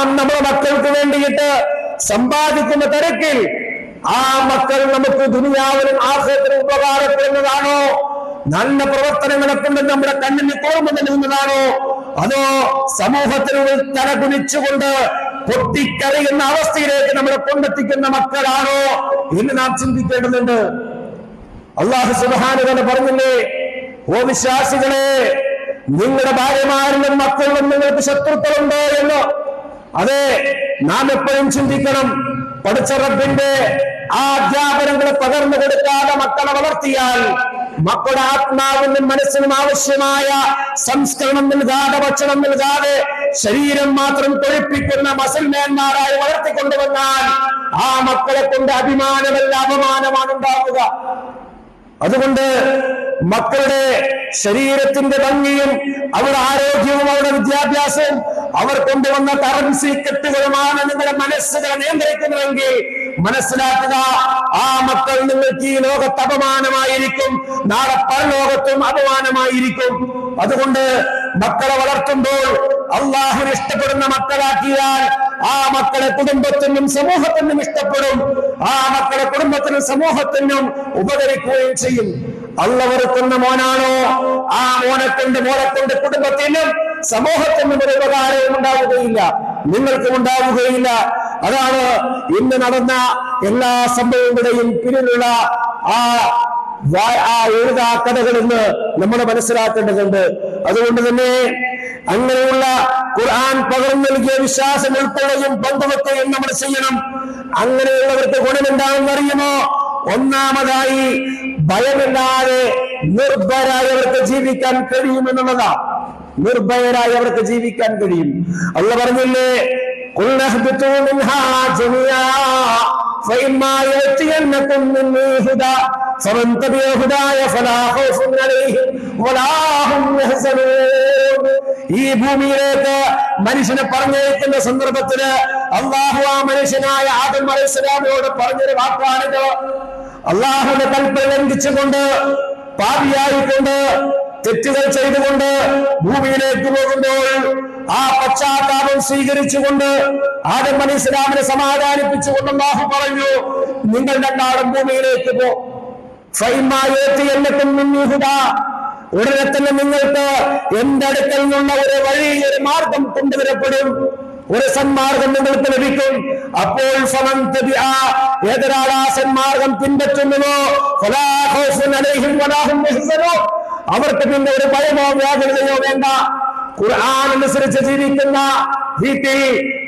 നമ്മുടെ മക്കൾക്ക് വേണ്ടിയിട്ട് സമ്പാദിക്കുന്ന തിരക്കിൽ ആ മക്കൾ നമുക്ക് ദുനിയാവിലും ആഖിറത്തിലും ഉപകാരപ്പെടുന്നതാണോ? നല്ല പ്രവർത്തനങ്ങളെ കൊണ്ട് നമ്മുടെ കണ്ണിന് കോർമ്മ നൽകുന്നതാണോ? അതോ സമൂഹത്തിനുള്ളിൽ തല കുനിച്ചുകൊണ്ട് പൊട്ടിക്കരയുന്ന അവസ്ഥയിലേക്ക് നമ്മളെ കൊണ്ടെത്തിക്കുന്ന മക്കളാണോ എന്ന് നാം ചിന്തിക്കേണ്ടതുണ്ട്. അല്ലാഹു സുബ്ഹാനഹു വ തആല പറഞ്ഞില്ലേ, ഓ വിശ്വാസികളെ, നിങ്ങളുടെ ഭാര്യമാരിലും മക്കളിലും നിങ്ങൾക്ക് ശത്രുക്കളുണ്ടോ എന്ന്. അതെ, നാം എപ്പോഴും ചിന്തിക്കണം, പഠിച്ച റബ്ബിന്റെ ആ അധ്യാപനങ്ങളെ പകർന്നു കൊടുക്കാതെ മക്കളെ വളർത്തിയാൽ മക്കളുടെ ആത്മാവിനും മനസ്സിനും ആവശ്യമായ സംസ്കരണം നൽകാതെ, ഭക്ഷണം നൽകാതെ ശരീരം മാത്രം കൊഴുപ്പിക്കുന്ന മസിൽമേന്മാരായി വളർത്തിക്കൊണ്ടുവന്നാൽ ആ മക്കളെ കൊണ്ട് അഭിമാനമല്ല അപമാനമാണ് ഉണ്ടാവുക. അതുകൊണ്ട് മക്കളുടെ ശരീരത്തിന്റെ ഭംഗിയും അവരുടെ ആരോഗ്യവും അവരുടെ വിദ്യാഭ്യാസവും അവർ കൊണ്ടുവന്ന കറൻസി കെട്ടുകളുമാണ് നിങ്ങളുടെ മനസ്സുകളെ നിയന്ത്രിക്കുന്നതെങ്കിൽ മനസ്സിലാക്കുക, ആ മക്കൾ നിങ്ങൾക്ക് ഈ ലോകത്ത് അപമാനമായിരിക്കും, നാളെ പരലോകത്തും അപമാനമായിരിക്കും. അതുകൊണ്ട് മക്കളെ വളർത്തുമ്പോൾ അള്ളാഹുവിനെ ഇഷ്ടപ്പെടുന്ന മക്കളാക്കിയാൽ ആ മക്കളെ കുടുംബത്തിനും സമൂഹത്തിനും ഇഷ്ടപ്പെടും, ആ മക്കളെ കുടുംബത്തിനും സമൂഹത്തിനും ഉപകരിക്കുകയും ചെയ്യും. അള്ളാഹു വെറുക്കുന്ന മോനാണോ, ആ മോനെക്കൊണ്ട് മോളെക്കൊണ്ട് കുടുംബത്തിനും സമൂഹത്തിനും ഒരു ഉപകാരവും ഉണ്ടാവുകയില്ല, നിങ്ങൾക്കും ഉണ്ടാവുകയില്ല. അതാണ് ഇന്ന് നടന്ന എല്ലാ സംഭവങ്ങളുടെയും പിന്നിലുള്ള ആ എഴുതാ കഥകളിൽ നിന്ന് നമ്മൾ മനസ്സിലാക്കേണ്ടതുണ്ട്. അതുകൊണ്ട് തന്നെ അങ്ങനെയുള്ള ഖുർആൻ പകർന്നു നൽകിയ വിശ്വാസം ഉൾക്കൊള്ളുകയും പങ്കുവെക്കുകയും നമ്മൾ ചെയ്യണം. അങ്ങനെയുള്ളവർക്ക് ഗുണമെന്താണെന്ന് അറിയുമോ? ഒന്നാമതായി ഭയമില്ലാതെ നിർഭയരായി അവർക്ക് ജീവിക്കാൻ കഴിയുമെന്നുള്ളതാ. നിർഭയരായി അവർക്ക് ജീവിക്കാൻ കഴിയും. അല്ലാഹു പറഞ്ഞില്ലേ, ഖുൽ നഹ്ബിതു മിൻഹാ ജമിയാ ഫഇമ്മാ യഅതിയന്നകും മിന്നീ ഹുദാ ഫമൻ തബിഅ ഹുദായ ഫലാ ഖൗഫുൻ അലൈഹിം വലാ ഹും യഹ്സനൂൻ. ഈ ഭൂമിയിലേക്ക് മനുഷ്യനെ പറഞ്ഞയക്കുന്ന സന്ദർഭത്തില് അല്ലാഹു ആ മനുഷ്യനായ ആദം അലൈഹിസ്സലാമിനോട് പറഞ്ഞൊരു വാക്കാണിത്. അല്ലാഹുവിന്റെ കൽപ്പന ലംഘിച്ചുകൊണ്ട്, പാപിയായിക്കൊണ്ട്, തെറ്റുകൾ ചെയ്തുകൊണ്ട് ഭൂമിയിലേക്ക് പോകുമ്പോൾ ആ പശ്ചാത്താപം സ്വീകരിച്ചുകൊണ്ട് ആദം അലൈഹിസ്സലാമിനെ സമാധാനിപ്പിച്ചുകൊണ്ട് അല്ലാഹു പറഞ്ഞു, നിങ്ങൾ രണ്ടാളും ഭൂമിയിലേക്ക് പോ. ഉടനെ തന്നെ നിങ്ങൾക്ക് എന്റെ അടുക്കൽ നിന്നുള്ള ഒരു വഴി, ഒരു മാർഗം കൊണ്ടുവരപ്പെടും, ഒരു സന്മാർഗം നിങ്ങൾക്ക് ലഭിക്കും. അപ്പോൾ ഏതൊരാൾ ആ സന്മാർഗം പിൻപറ്റുന്നുവോ അവർക്ക് പിന്നെ ഒരു ഭയമോ വ്യാകുലതയോ വേണ്ട. ഖുർആൻ അനുസരിച്ച് ജീവിക്കുന്ന വീട്ടിൽ